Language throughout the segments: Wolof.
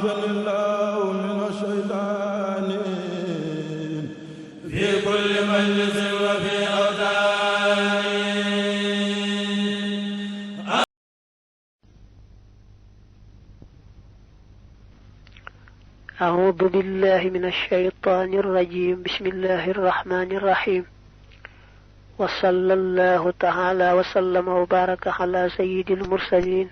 عافاني الله من الشيطان في كل مجلس وفي أوطان. أعوذ بالله من الشيطان الرجيم. بسم الله الرحمن الرحيم. وصلى الله تعالى وسلم وبارك على سيد المرسلين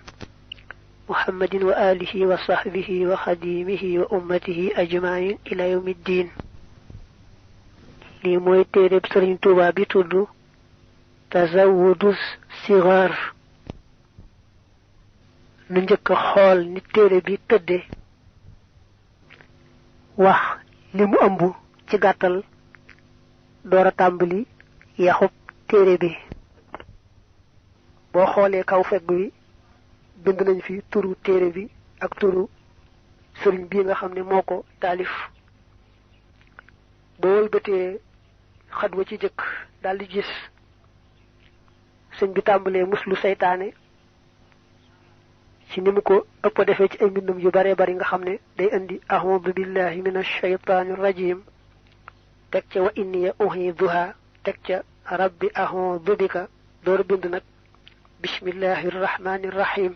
محمد وآله وصحبه وخديمه وأمته أجمعين إلى يوم الدين. لي موي تيرب سيرن توبا بي تودو تزود الصغار. نجيك خول ني تيرب بي تدي wax limu ëmb ci gàttal doora tàmbali yaxub téere bi. boo xoolee kaw fegg wi bind nañ fi turu téere bi ak turu sëriñ bii nga xam ne moo ko taalif. boo wëlbatee xat wa ci jëkk daldi gis sëñ bi tàmbalee muslu seytaane ci ni mu ko ëpp defee ci ay mbindum yu bare bari nga xam ne day indi a'udhu billahi minash shaytanir rajim teg ca wa inni u'idhuha teg ca rabbi a'udhu bika door bind nag bismillahir rahmanir rahim.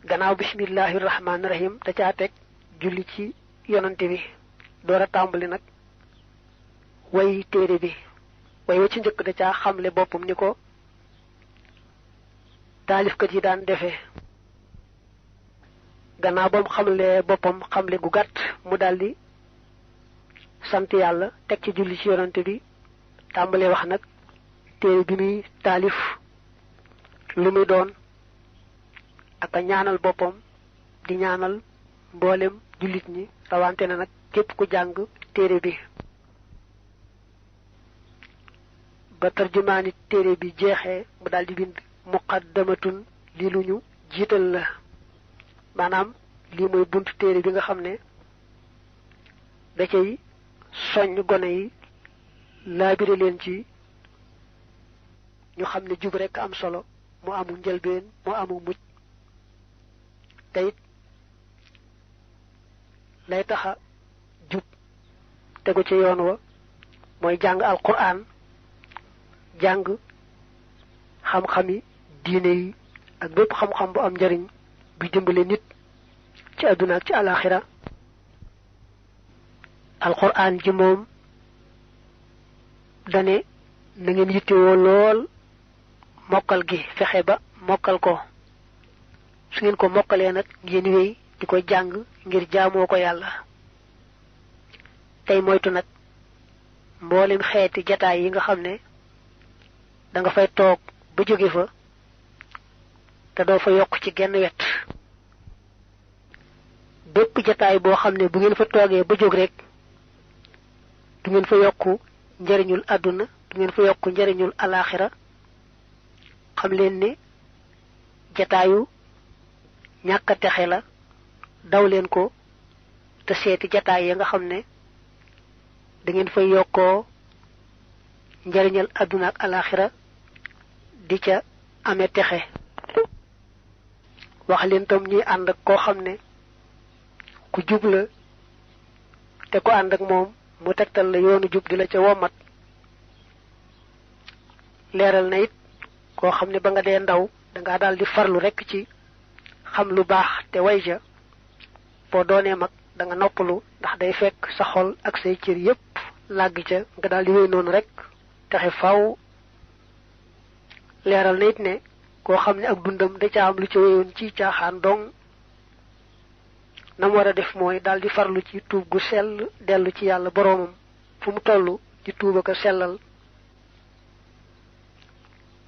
gannaaw bismillahir rahmanir rahim da caa teg julli ci yonante bi door a tàmbali nag way téere bi. way wa ci njëkk da caa xamle boppam ni ko taalifkat yi daan defee. gannaaw ba mu xamle boppam xamle gu gàtt mu daldi sant yàlla teg ci julli ci yonante bi tàmbalee wax nag téere bi muy taalif lu muy doon ak a ñaanal boppam di ñaanal mboolem jullit ñi rawante na nag képp ku jàng téere bi. ba tarjumaani téere bi jeexee mu daldi bind muqaddamatun li lu ñu jiital la. maanaam lii mooy buntu téere bi nga xam ne da cay soññ gone yi laabire leen ci ñu xam ne jub rekk am solo mu amul njëlbeen mu amul mujj te it lay taxa jub tegu ci yoon wa mooy jàng alquran jàng xam-xami diine yi ak bépp xam-xam bu am njariñ bi dimbale nit ci àdduna ak ci alaxira. alquran ji moom dane na ngeen yittewoo lool mokkal gi fexe ba mokkal ko. su ngeen ko mokkalee nag ngeen wéy di ko jàng ngir jaamoo ko yàlla. tey moytu nag mboolem xeeti jataay yi nga xam ne da nga fay toog ba jóge fa te doo fa yokk ci genn wet. bépp jataay boo xam ne bu ngeen fa toogee ba jóg rek du ngeen fa yokku njariñul àdduna du ngeen fa yokku njariñul alaxira xam leen ne jataayu ñàkk a texe la. daw leen ko te seeti jataay ya nga xam ne da ngeen fay yokkoo njariñal àdduna ak alaxira di ca amee texe. wax leen tam ñuy ànd ak koo xam ne ku jub la te ku ànd ak moom mu tegtal la yoonu jub di la ca womat. leeral na it koo xam ne ba nga dee ndaw dangaa daal di farlu rekk ci xam lu baax te way ja boo doonee mag da nga noppalu ndax day fekk sa xol ak say cër yépp làgg ca nga daal di wéy noonu rekk taxe faw. leeral na it ne koo xam ne ak dundam da ca am lu ca wéyoon ci caaxaan dong nam war a def mooy daal di farlu ci tuub gu sell dellu ci yàlla boroomam fu mu toll di tuuba ko sellal.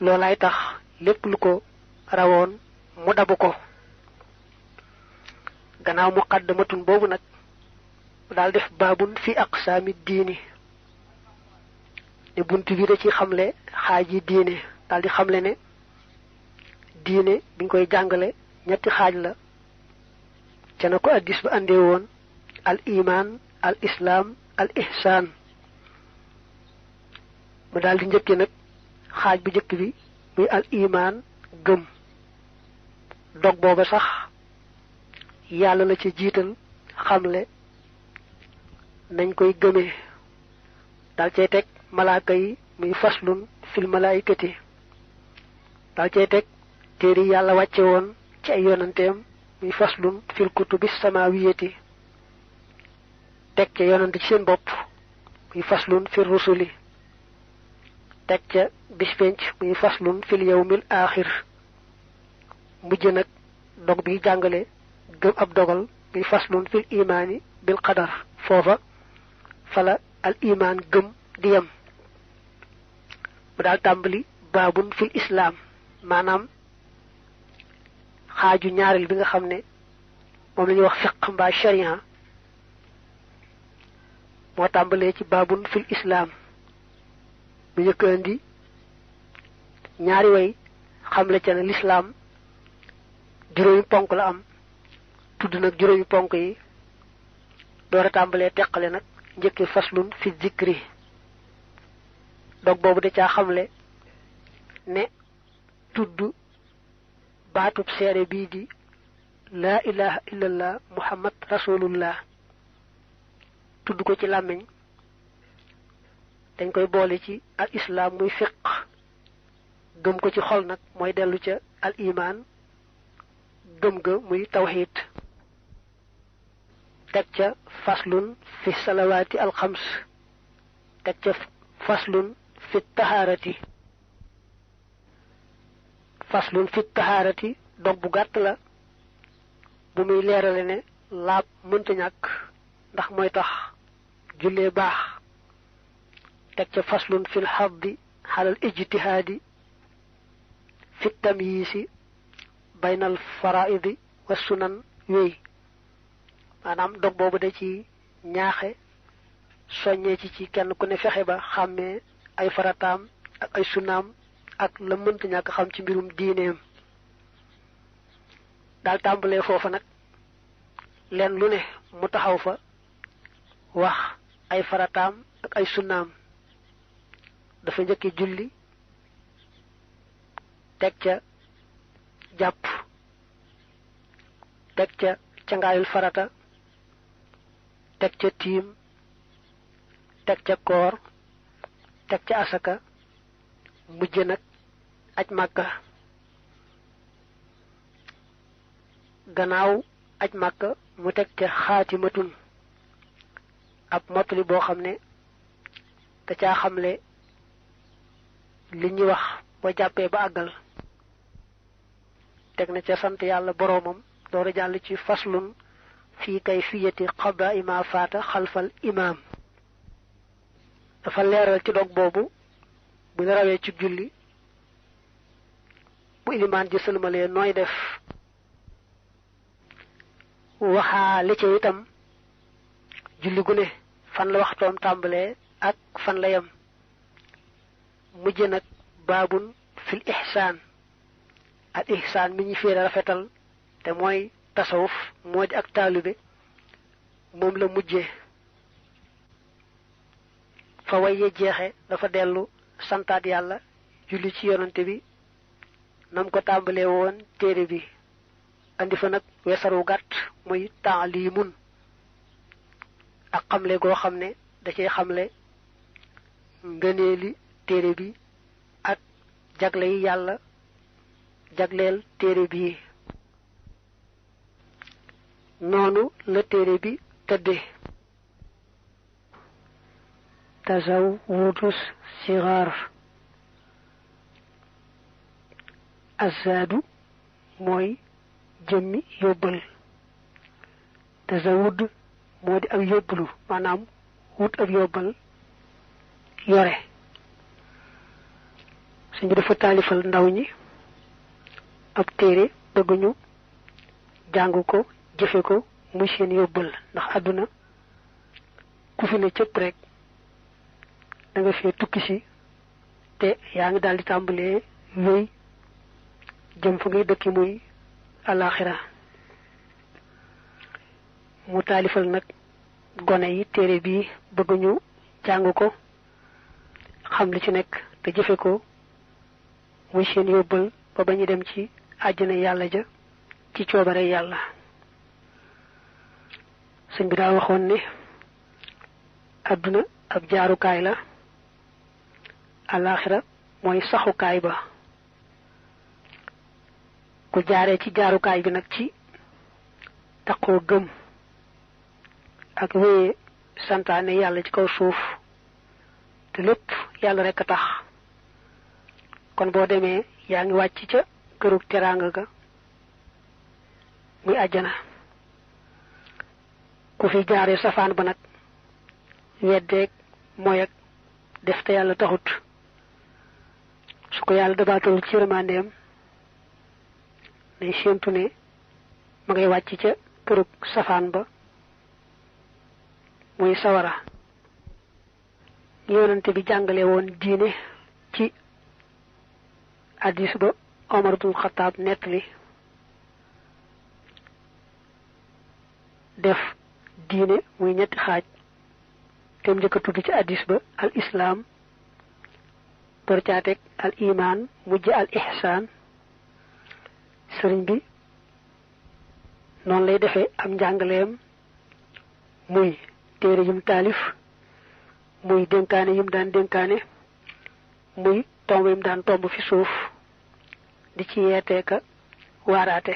loolaay tax lépp lu ko rawoon mu dabu ko. gannaaw muqaddamatun boobu nag mu daal def baabun fi aqsaami diini ne bunt bi da ci xamle xaaji diine. daal di xamle ne diine biñ koy jàngale ñetti xaaj la ca na ko addis ba andee woon al iman al islam al ihsan. mu daal di njëkke nag xaaj bu njëkk bi muy al iman gëm. dog booba sax yàlla la ci jiital xamle nañ koy gëmee dal cey teg malaaka yi muy faslun fil malaayikati dal cey teg téere yàlla wàcce woon ci ay yonanteem muy faslun fil kutubi samawiyati teg ca yonante ci seen bopp muy faslun fil rusuli teg ca bis penc muy faslun fil yawmil aaxir mujj nag dog bi jàngale gëm ab dogal muy faslun fil imaani bil qadar foofa fala al iman gëm di yem mu daal tàmbali baabun fil islaam maanaam xaaju ñaareel bi nga xam ne moom la ñuy wax fiq mbaa sharia moo tàmbalee ci baabun fil islaam bu njëkk andi ñaari way xamle ca ne lislaam juróomi ponk la am tudd nag juróomi ponk yi door a tàmbalee teqale nag njëkki faslun fi zikri dog boobu da caa xamle ne tudd baatub seere bii di laa ilaha illallah muhammad rasulullah tudd ko ci làmmiñ dañ koy boole ci al islam muy fiq gëm ko ci xol nag mooy dellu ca al iman gëm ga muy tawxiid teg ca faslun fi salawaati al xams teg ca faslun fi tahaarati dog bu gàtt la bu muy leerale ne laab mënta ñàkk ndax mooy tax jullee baax teg ca faslun fil xaddi xalal ijtihaadi fi tamyiisi baynal faraidi wa sunan yooyu maanaam dog boobu da ci ñaaxe soññee ci kenn ku ne fexe ba xàmmee ay farataam ak ay sunaam ak la mënta ñàkk xam ci mbirum diineem daal tàmbalee foofa nag leen lu ne mu taxaw fa wax ay farataam ak ay sunaam dafa njëkki julli teg ca jàpp teg ca cangaayul farata teg ca tiim teg ca koor teg ca asaka mujj nag aj màkka gannaaw aj màkka mu teg ca xaatimatun ab mottali boo xam ne da caa xamle li ñuy wax boo jàppee ba àggal teg na ca sant yàlla boroomam doora jàll ci faslun fii kayfiyati qadaa'i ma faata xalfal imaam dafa leeral ci dog boobu bu ñu rawee ci julli bu ilimaan ji sëlmalee nooy def waxaa li ca itam julli gu ne fan la waxtoom tàmbalee ak fan la yem mujj nag baabun fil ihsaan al ihsaan mi ñu féere rafetal te mooy tasawuf moo di ak taalibe moom la mujje fa waye jeexe dafa dellu santaat yàlla julli ci yonante bi nam ko tàmbalee woon téere bi andi fa nag weesaru gàtt muy taalimun ak xamle goo xam ne da cay xamle ngëneeli téere bi ak jagle yi yàlla jagleel téere bi noonu la téere bi tëdde tazawwudus sigaar azzaadu mooy jëmmi yóbbal tazawwud moo di ak yóbbulu maanaam wut ak yóbbal yore suñ bi dafa taalifal ndaw ñi ab téere bëgguñu jàng ko jëfe ko muy seen yóbbal ndax àdduna ku fi ne cëpp rek da nga fee tukki si te yaa ngi daal di tàmbalee wéy jëm fa ngay dëkki muy alaxira mu taalifal nag gone yi téere bii bëgguñu jàng ko xam li ci nekk te jëfe ko muy seen yóbbal ba ba ñu dem ci àjjana yàlla ja ci coobare yàlla sëñ bi daa waxoon ne adduna ab jaarukaay la alaxira mooy saxukaay ba ku jaaree ci jaarukaay bi nag ci taqoo gëm ak wéye santaane yàlla ci kaw suuf te lépp yàlla rekk a tax kon boo demee yaa ngi wàcc ca kërug teraanga ga muy àjjana ku fi jaaree safaan ba nag weddeeg mooy ak def te yàlla taxut su ko yàlla dabaatal ci yërmandeem day séentu ne ma ngay wàcc ca kërug safaan ba muy sawara yonante bi jàngale woon diine ci hadis ba Omar ibn Khattab nettali def diine muy ñetti xaaj te njëkk a tudd ci hadis ba al islam door caa teg al iman mujj al ihsaan sëriñ bi noonu lay defee am njàngaleem muy téere yum taalif muy dénkaane yum daan dénkaane muy tomb yum daan tomb fi suuf di ci yeeteeka waaraate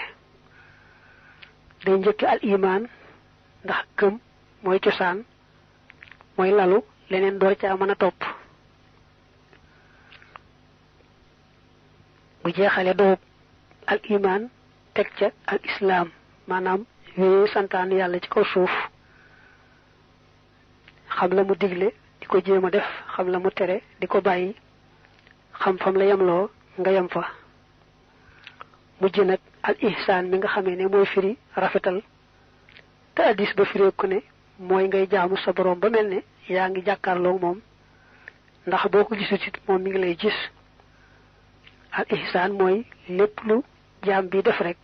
day njëkk al iman ndax gëm mooy cosaan mooy lalu leneen door ca mën a topp bu jeexale doob al iman teg ca al islam maanaam wéye santaan yàlla ci kaw suuf xam la mu digle di ko jéem a def xam la mu tere di ko bàyyi xam fam la yemloo nga yem fa mujj nag al ihsaan mi nga xamee ne mooy firi rafetal te addis ba firee ko ne mooy ngay jaamu sa borom ba mel ne yaa ngi jàkkaarloo moom ndax boo ko gisut it moom mi ngi lay gis al ihsaan mooy lépp lu jaam bi def rek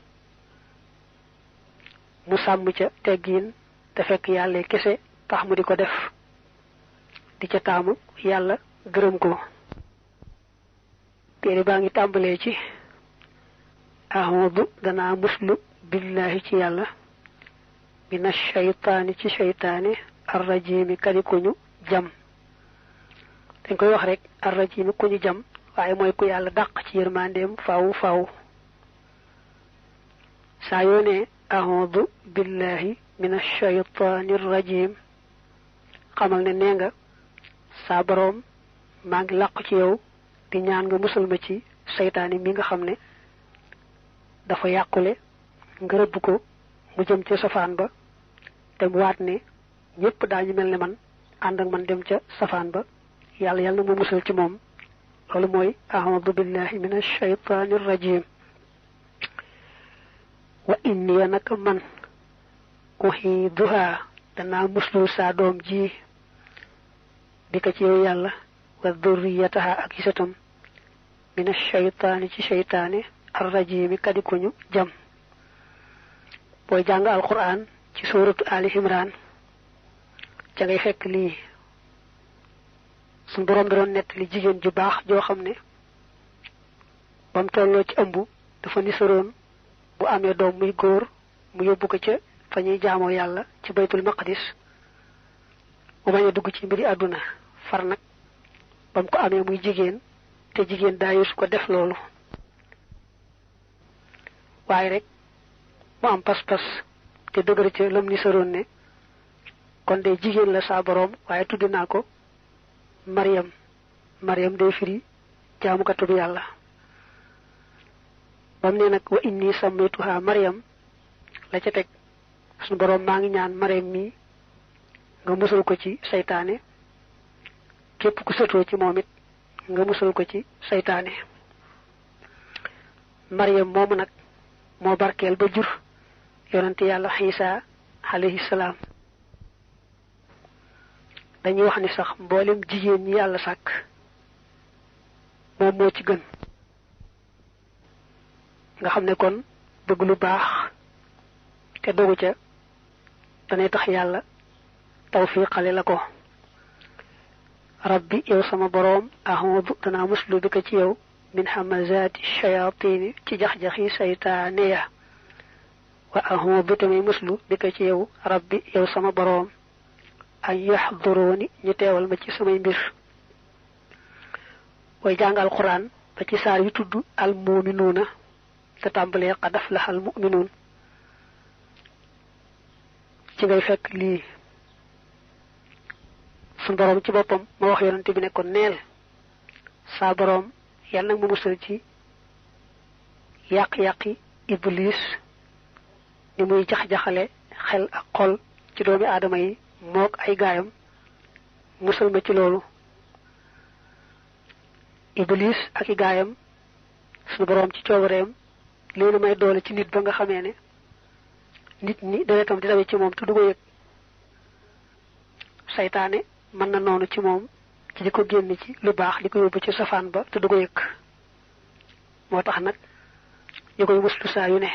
mu sàmm ca teggiin te fekk yàlla kese tax mu di ko def di ca taamu yàlla gërëm ko téere baa ngi tàmbalee ci a'uudu danaa muslu billahi ci yàlla mina shaytaani ci shaytaane arrajimi kadi ku ñu jam dañ koy wax rek arrajimi ku ñu jam waaye mooy ku yàlla dàq ci yërmandeem faaw faaw saa yoo ne a'uudu billahi mina shaytaani rajim xamal ne nee nga saa boroom maa ngi làqu ci yow di ñaan nga musal ma ci seytaane mi nga xam ne dafa yàqule nga rëbb ko mu jëm ca safaan ba te mu waat ne ñépp daañu mel ne man ànd ak man dem ca safaan ba yàlla yàlla na mu musal ci moom loolu mooy a'uudu billahi min ash-shaytaani rajim wa inni naka man uhiiduha danaa muslu saa doom ji bi ko ci yow yàlla wa dhurriyataha ak isatam min ash-shaytaani ci shaytaane ar-rajimi kadi ko ñu jam booy jàng alquran ci suuratu ali imran ca ngay fekk lii suñ boroom da doon nett li jigéen ju baax joo xam ne bam tolloo ci ëmb dafa nisaroon bu amee doom muy góor mu yóbbu ko ca fa ñuy jaamoo yàlla ci baytul maqdis mu bañ a dugg ci mbiri àdduna far nag bam ko amee muy jigéen te jigéen daa su ko def loolu waaye rek mu am pas-pas te dëgër ca lam nisaroon ne kon de jigéen la saa boroom waaye tudd naa ko Maryam day firi jaamukatub yàlla bam ne nag wa inni sammaytuha Maryam la ca teg suñu boroom maa ngi ñaan Maryam mi nga musal ko ci saytaane képp ku sëtoo ci moom it nga musal ko ci saytaane Maryam moomu nag moo barkeel ba jur yonante yàlla Isa alayhi salaam dañuy wax ni sax mboolem jigéen ñi yàlla sàkk moom moo ci gën nga xam ne kon bëgg lu baax te dogu ca danay tax yàlla tawfiqale la ko rabbi yow sama boroom a'uudu danaa muslu bi ko ci yow min hamazaati shayaatini ci jax-jaxi saytaane ya wa a'udhu tamay muslu bika ci yow rabbi yow sama borom ay yahduruni ñu teewal ma ci samay mbir way jàngal Qur'an ba ci saar yu tudd al mu'minuuna te tàmbalee qad aflaha al mu'minuun ci ngay fekk lii sun borom ci boppam ma wax yonante bi ne ko neel saa borom yàlla nag mu musal ci yàq-yàqi iblis ni muy jax-jaxale xel ak xol ci doomi aadama yi mook ay gaayam musal ma ci loolu iblis ak i gaayam suñu borom ci coobareem leena may doole ci nit ba nga xamee ne nit ñi deretam di dawe ci moom te du ko yëg saytaane mën na noonu ci moom ci di ko génn ci lu baax di ko yóbbu ci safaan ba te du ko yëg moo tax nag ñu koy muslu saa yu ne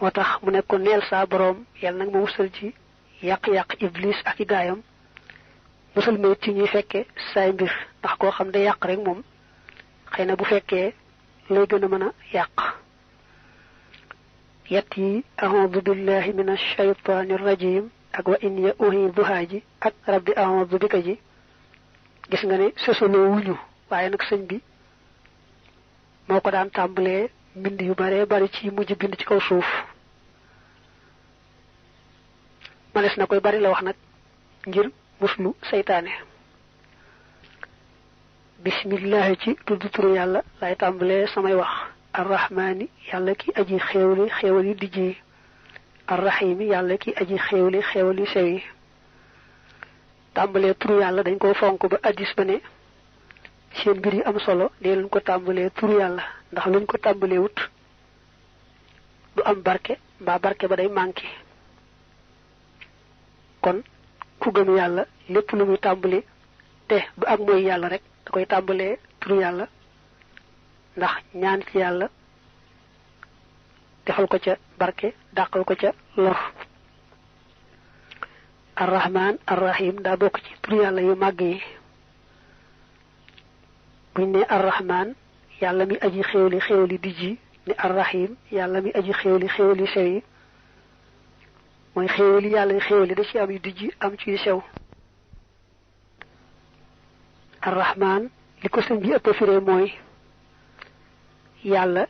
moo tax mu ne ko neel saa boroom yàlla nag ma musal ci yàq-yàq iblis ak i gaayam musal ma ci ñuy fekke saay mbir ndax koo xam day yàq rek moom xëy na bu fekkee lay gën a mën a yàq yett yi a'udhu billahi minash shaytanir rajim ak wa in ya uhiduha ji ak rabbi a'udhu bika ji gis nga ne sosoloo wuñu waaye nag sëñ bi moo ko daan tàmbalee mbind yu bare bari ci mujj bind ci kaw suuf manes na koy bari la wax nag ngir muslu saytaane bismillah ci tuddu turu yàlla lay tàmbalee samay wax arrahmani yàlla ki aji xéewli xéewali dijji arrahimi yàlla ki aji xéewli xéewali sew yi tàmbalee turu yàlla dañ ko fonk ba addis ba ne seen mbir yi am solo dee luñ ko tàmbalee turu yàlla ndax luñ ko tàmbalee wut du am barke mbaa barke ba day manqué kon ku gëm yàlla lépp lu muy tàmbali te du ak mooy yàlla rek da koy tàmbalee turu yàlla ndax ñaan ci yàlla defal ko ca barke dàqal ko ca lor arrahman arrahim daa bokk ci turu yàlla yu màgg yi buñ ne arrahman yàlla mi aji xéewli xéewli dijji ni arrahim yàlla mi aji xéewli xéewli sew yi mooy xéewli yàlla xéewli da ci am yu dijji am ci yu sew arrahman li ko sëñ bi ëpp firee mooy yàlla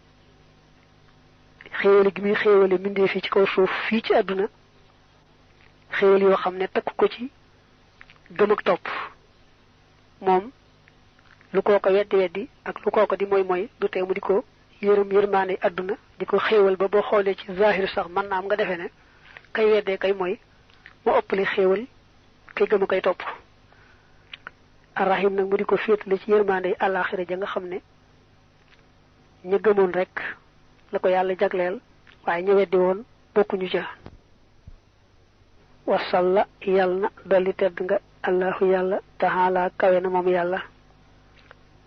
xéewali gi muy xéewali mbindee fii ci kaw suuf fii ci àdduna xéewal yoo xam ne takk ko ci gëm ak topp moom lu kooko weddi ak lu kooko di mooy du tee mu di ko yërmaane àdduna di ko xéewal ba boo xoolee ci zahir sax mën naa am nga defee ne kay weddee kay mooy moo ëppale xéewal kay gëm a koy topp arrahim nag mu di ko féetale ci yërmaane àllaaxira ja nga xam ne ña gëmoon rek la ko yàlla jagleel waaye ñu weddi woon bokkuñu ca wasalla yàlla na dolli tedd nga allahu yàlla taala kawe na moom yàlla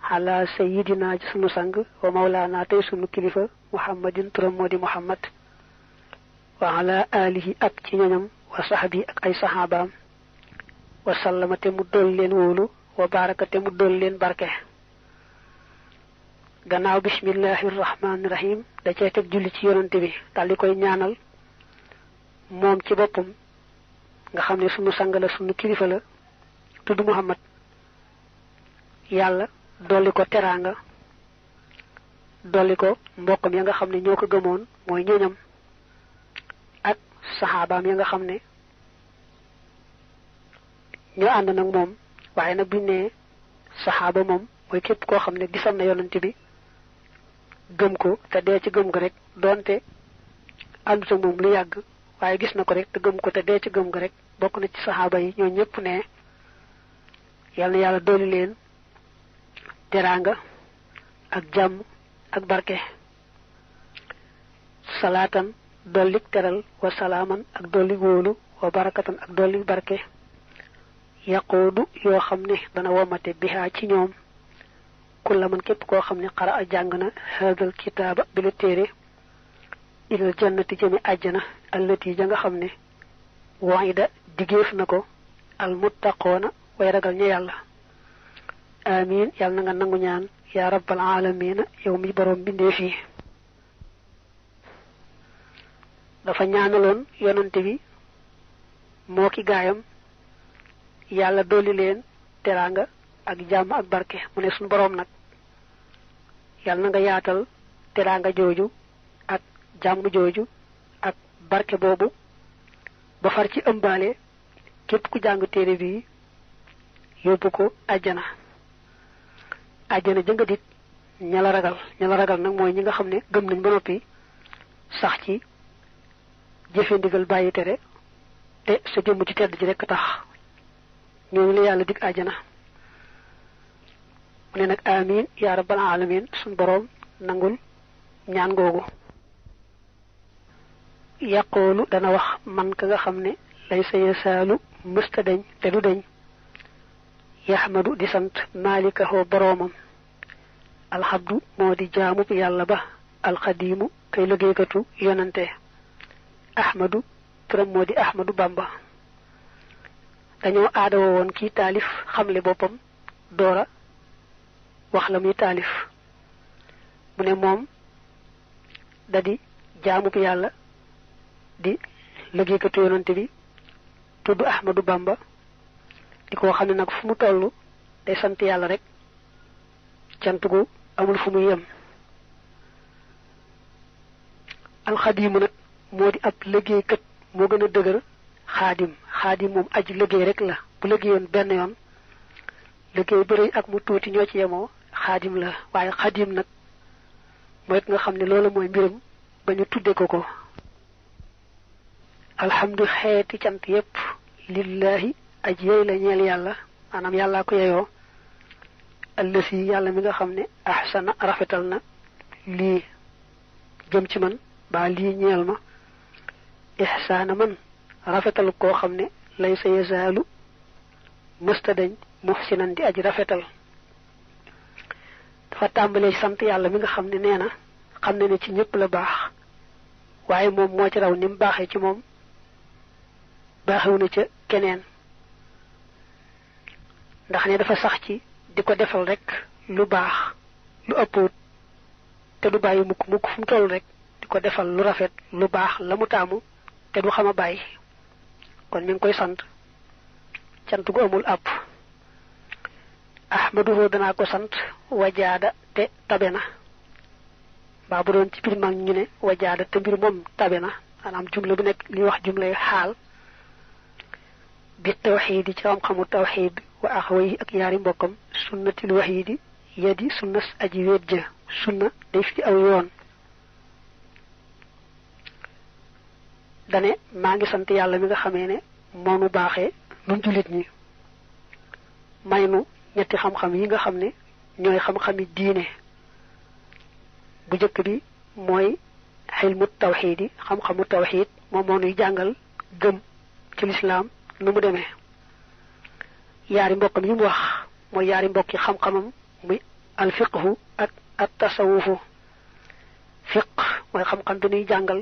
ala sayidina ci sunu sang wa mawlaana tey sunu kilifa muhammadin turam moo di muhammad wa ala alihi ak ci ñoñam wa sahbi ak ay sahabaam wa sallama te mu dool leen wóolu wa baraka te mu dool leen barke gannaaw bismillahir rahmanir rahim da cey teg julli ci yonante bi dal di koy ñaanal moom ci boppam nga xam ne sunu sang la sunu kilifa la tudd muhammad yàlla dolli ko teraanga dolli ko mbokkam ya nga xam ne ñoo ko gëmoon mooy ñoñam ak saxaabaam ya nga xam ne ñoo ànd nag moom waaye nag buñ ne saxaaba moom mooy képp koo xam ne gisam na yonante bi gëm ko te dee ci gëm ga rek doonte àndut ak moom lu yàgg waaye gis na ko rek te gëm ko te dee ci gëm ga rek bokk na ci saxaaba yi ñoo ñëpp ne yal na yàlla dolli leen teraanga ak jàmm ak barke salaatan dollik teral wa salaaman ak dollik wóolu wa barakatan ak dollik barke yaquudu yoo xam ne dana womate bihaa ci ñoom kulla man képp koo xam ne xara a jàng na haadal kitaaba bi la téere ilal jannati jëmi àjjana allati ja nga xam ne waida digéef na ko al muttaqoona way ragal ña yàlla amin yàlla na nga nangu ñaan yaa rabbal alamina yow mi borom bindee fii dafa ñaanaloon yonante bi moo ki gaayam yàlla dolli leen teraanga ak jàmm ak barke mu ne suñu boroom nag yàlla na nga yaatal teraanga jooju ak jàmm jooju ak barke boobu ba far ci ëmbaale képp ku jàng téere bi yóbbu ko àjjana jënga dit ña la ragal nag mooy ñi nga xam ne gëm nañ ba noppi sax ci jëfe ndigal bàyyi tere te sa jëmm ci tedd ji rekk tax ñooñu la yàlla dig àjjana mu ne nag amin ya rabbal alamin suñ boroom nangul ñaan googu yaqoolu dana wax man ka nga xam ne lay sa yasaalu mësta dañ te du dañ yaxmadu di sant maalikahoo boroomam alxabdu moo di jaamub yàlla ba alxadiimu kay liggéeykatu yonante ahmadu turam moo di ahmadu bamba dañoo aadawoo woon kii taalif xamle boppam doora wax la muy taalif mu ne moom da di jaamub yàlla di liggéeykatu yonante bi tudd ahmadu bamba di ko xam ne nag fu mu toll day sant yàlla rek cant gu amul fu muy yem alxadiimu nag moo di ab liggéeykat moo gën a dëgër xaadim moom aji liggéey rek la bu liggéeyoon benn yoon liggéey bu rëy ak mu tuuti ñoo ci yemoo xaadim la waaye xaadim nag mooy nga xam ne loolu mooy mbiram ba ñu tudde ko alhamdu xeeti cant yépp lillahi aji yey la ñeel yàlla maanaam yàllaa ko yeyoo allasi yàlla mi nga xam ne ahsana rafetal na lii jëm ci man ba lii ñeel ma ihsaana man rafetal koo xam ne lay sa yazaalu mësta dañ muhsinan di aji rafetal dafa tàmbalee sant yàlla mi nga xam ne nee na xam ne ci ñëpp la baax waaye moom moo ci raw ni mu baaxee ci moom baaxewu na ca keneen ndax ne dafa sax ci di ko defal rek lu baax lu ëpput te du bàyyi mukk fu mu toll rek di ko defal lu rafet lu baax la mu taamu te du xam a bàyyi kon mi ngi koy sant cant gu amul àpp ahmaduhu danaa ko sant wajaada te tabe na baa bu doon ci biir mag ñu ne wajaada te mbir moom tabe na maanaam jumla bu nekk li wax jumlay xaal bi tawxiidi ci xam-xamu tawxiid wa axawayhi ak yaari mbokkam sunnatil waxiidi yadi sunnas aji wéet ja sunna day fi aw yoon dane maa ngi sant yàlla mi nga xamee ne moonu baaxee nun jullit ñi may nu ñetti xam-xam yi nga xam ne ñooy xam-xami diine bu jëkk bi mooy xilmu tawxiidi xam-xamu tawxiid moom moo nuy jàngal gëm ci lislaam nu mu demee yaari mbokkam yi mu wax mooy yaari mbokki xam-xamam muy alfiqhu ak at tasawufu fiq mooy xam-xam bi nuy jàngal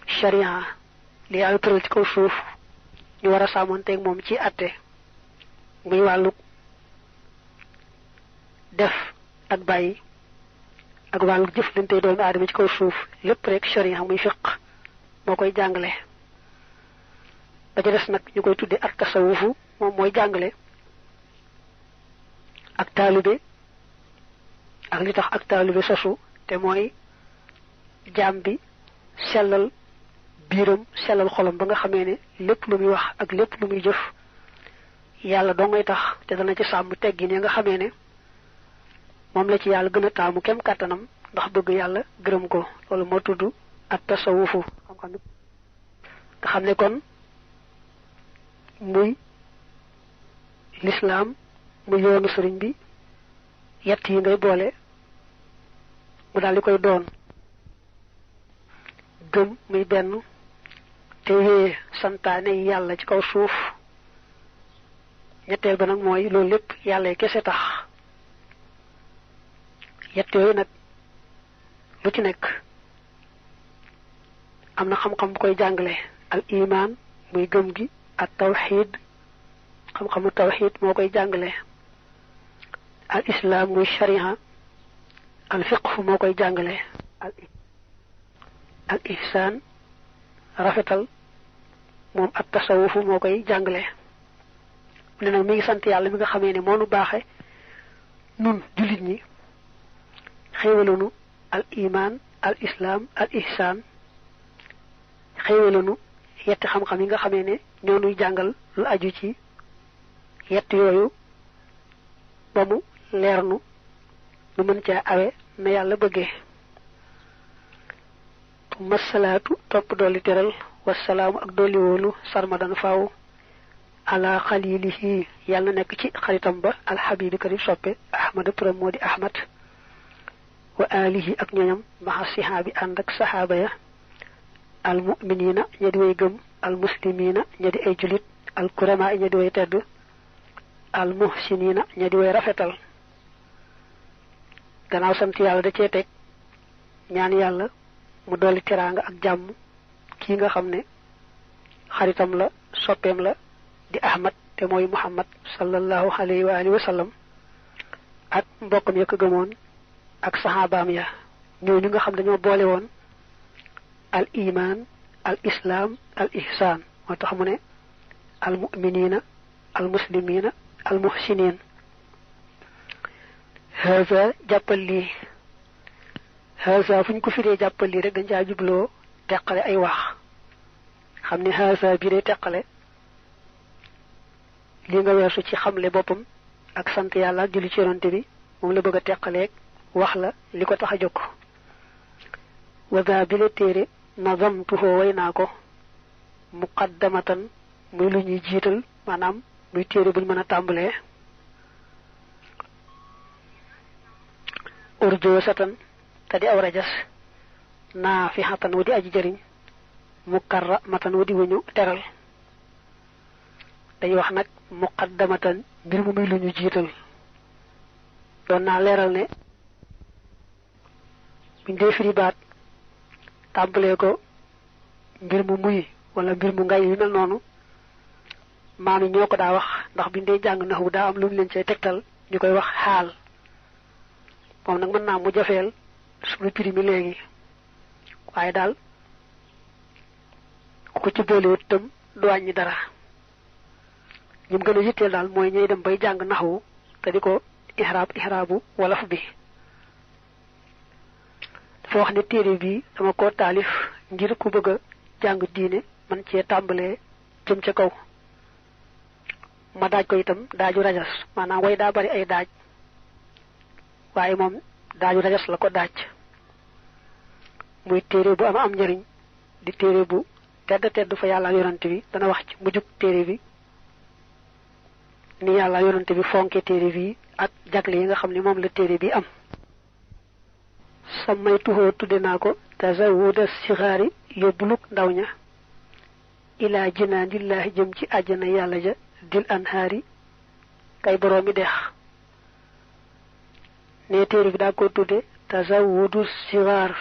sharia li yàlla tëral ci kaw suuf ñu war a sàmmonteeg moom ci atte muy wàllu def ak bàyyi ak wàllu jëflante doomu aadama ci kaw suuf lépp rek sharia muy fiq moo koy jàngale ba ca des nag ñu koy tudde ak tasawufu moom mooy jàngale ak taalibe ak li tax ak taalibe sosu te mooy jaam bi sellal biiram sellal xolam ba nga xamee ne lépp lu muy wax ak lépp lu muy jëf yàlla doo ngay tax te dana ci sàmm teggin ya nga xamee ne moom la ci yàlla gën a taamu kem kàttanam ndax bëgg yàlla gërëm ko loolu moo tudd ak tasawufu xam-xam nga xam ne kon muy lislaam muy yoonu sëriñ bi yett yi ngay boole mu daal di koy doon gëm muy benn te wéye santaane yi yàlla ci kaw suuf ñetteel ba nag mooy loolu lépp yàlla kese tax yett yooyu nag lu ci nekk am na xam-xam bu koy jàngale al iman muy gëm gi ak tawxiid xam-xamu tawxiid moo koy jàngale al islam muy sharia al fiqh moo koy jàngale al ihsaan rafetal moom at tasawufu moo koy jàngale. mu ne nag mi ngi sant yàlla mi nga xamee ne moo nu baaxe nun jullit ñi xéewalanu al iman al islam al ihsan xéewalanu yetti xam-xam yi nga xamee ne ñoo nuy jàngal lu aju ci yett yooyu ba mu leernu nu mën caa awe na yàlla bëggee. masalaatu topp dolli teral wasalaamu ak dolli wóolu sarmadan faaw ala xalilihi yàlla nekk ci xaritam ba alxabibi karib soppe ahmada turam moo di ahmad wa alihi ak ñoñam maxa sihaabi ànd ak saxaaba ya almuminina ña di way gëm almuslimina ña di ay julit alkurama ña di way tedd almuhsinina ña di way rafetal. gannaaw sant yàlla da cee teg ñaan yàlla mu dolli teraanga ak jàmm kii nga xam ne xaritam la soppeem la di ahmad te mooy muhammad sallallahu alayhi wa alihi wa sallam ak mbokkam ya ko gëmoon ak saxaabaam ya ñooñu nga xam dañoo boole woon al iman al islam al ihsan moo tax mu ne al muminina al muslimina al muhsinin. haza jàppal lii haza fu ñu ko firee jàppal lii rek dañ caa jubloo teqale ay wax xam ne haza bii day teqale li nga weesu ci xamle boppam ak sant yàlla ak julli ci yonante bi moom la bëgg a teqaleeg wax la li ko tax a jóg. waza bi la téere nazamtuhu way naa ko muqaddamatan muy lu ñuy jiital maanaam muy téere buñ mën a tàmbalee. urjoo satan te di aw rajas naa fi xatan wu di aji jëriñ mukarra matan wu di wuñu teral. dañuy wax nag muqaddamatan mbir mu muy lu ñu jiital. doon naa leeral ne buñ dee firi baat tàmbalee ko mbir mu muy wala mbir mu ngay yu mel noonu maam yi ñoo ko daa wax ndax buñ dee jàng naxu daa am lu mu leen cay tegtal ñu koy wax xaal. moom nag mën naa mu jafeel suñu firi mi léegi waaye daal ku ko ci boolewut itam du wàññi dara. ñim gën a yitteel daal mooy ñuy dem bay jàng naxwu te di ko ihraabu wolof bi. dafa wax ne téere bi dama ko taalif ngir ku bëgg a jàng diine man cee tàmbalee jëm ca kaw. ma daaj ko itam daaju rajas maanaam way daa bari ay daaj waaye moom daaju rajas la ko daaj. muy téere bu am njëriñ di téere bu tedd fa yàlla yonante bi dana wax ci mujjug téere bi ni yàlla yonante bi fonke téere bi ak jagle yi nga xam ne moom la téere bi am. samay tuxoo tudde naa ko tazawuda sixaari yóbbuluk ndaw ña ilaa jinaanillaahi jëm ci àjjana yàlla ja dil anhaari kay boroomi dex. ne téere bi daa ko tudde tazawudu sixaar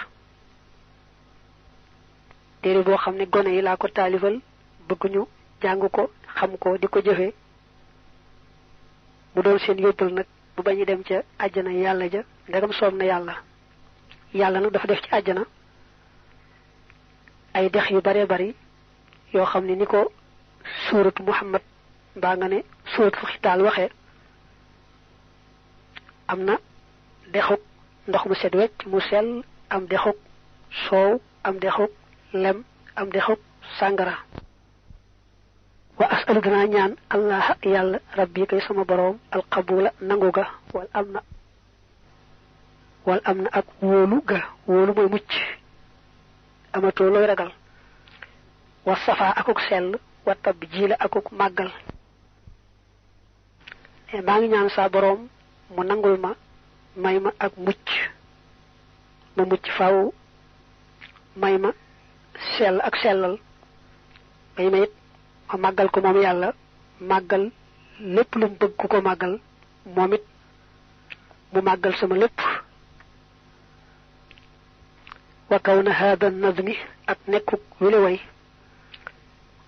téere boo xam ne gone yi laa ko taalifal bëgg ñu jàng ko xam ko di ko jëfe mu doon seen yóbbal nag bu bañu dem ca àjjana yàlla ja ndegam soob na yàlla. yàlla nag dafa def ci àjjana ay dex yu bare bari yoo xam ne ni ko suuratu muhammad mbaa nga ne suuratu xitaal waxe am na dexuk ndox mu set wecc mu sell am dexuk soow am dexuk lem am dexuk sàngara. wa asalu danaa ñaan allah yàlla rabbi kay sama boroom alqabula nangu ga wal am na ak wóolu ga wóolu mooy mucc amatoo looy ragal. wa safa akuk sell wa tab jiila akuk màggal. maa ngi ñaan sa boroom mu nangul ma may ma ak mucc ma mucc faw may ma sell ak sellal may ma it ma màggal ko moom yàlla màggal lépp lu mu bëgg ku ko màggal moom it mu màggal sama lépp. wa kaw na hada nazmi ak nekkuk wile way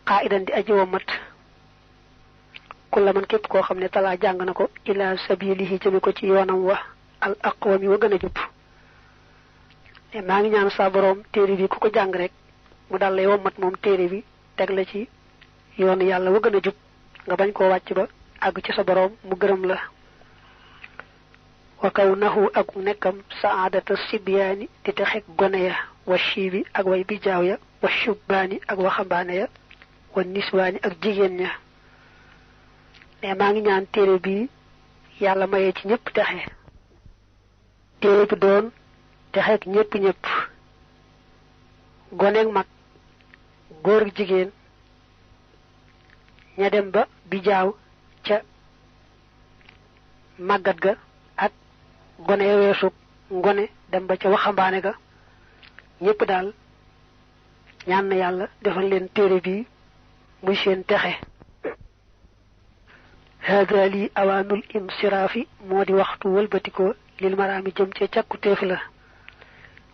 qaidan di aji womat kulla man képp koo xam ne talaa jàng na ko ila sabilihi jëme ko ci yoonam wa al aqwam yi wa gën a jub. maa ngi ñaan sa boroom téere bi ku ko jàng rek mu dal lay womat moom téere bi teg la ci yoon yàlla wa gën a jub nga bañ koo wàcc ba àgg ci sa boroom mu gërëm la wa kaw nahu ak nekkam saadata sibyaani di texeg gone ya wa shiibi ak way bijaaw ya wa shubbaani ak waxambaane ya wa niswaani ak jigéen ña ne maa ngi ñaan téere bi yàlla mayee ci ñëpp texe téere bi doon texeg ñëpp goneeg mag góor ak jigéen ña dem ba bijaaw ca màggat ga ak gone ya weesu ngone dem ba ca waxambaane ga ñëpp daal ñaan na yàlla defal leen téere bi muy seen texe hada li awaanul insiraafi moo di waxtu wëlbatikoo lil maraami jëm ca càkku téef la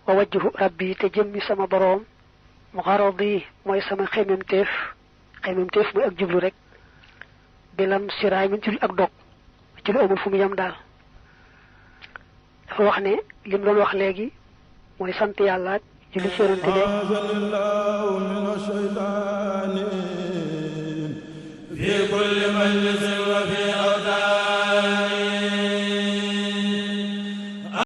wa wajhu rabbi te jëmmi sama boroom mu xaradi mooy sama xememteef muy ak jublu rek bilan siraay min ci lu ak dog ci lu amul fu mu yam daal dafa wax ne lim doon wax léegi mooy sant yàlla julli ci yonante bi fi kulli majlis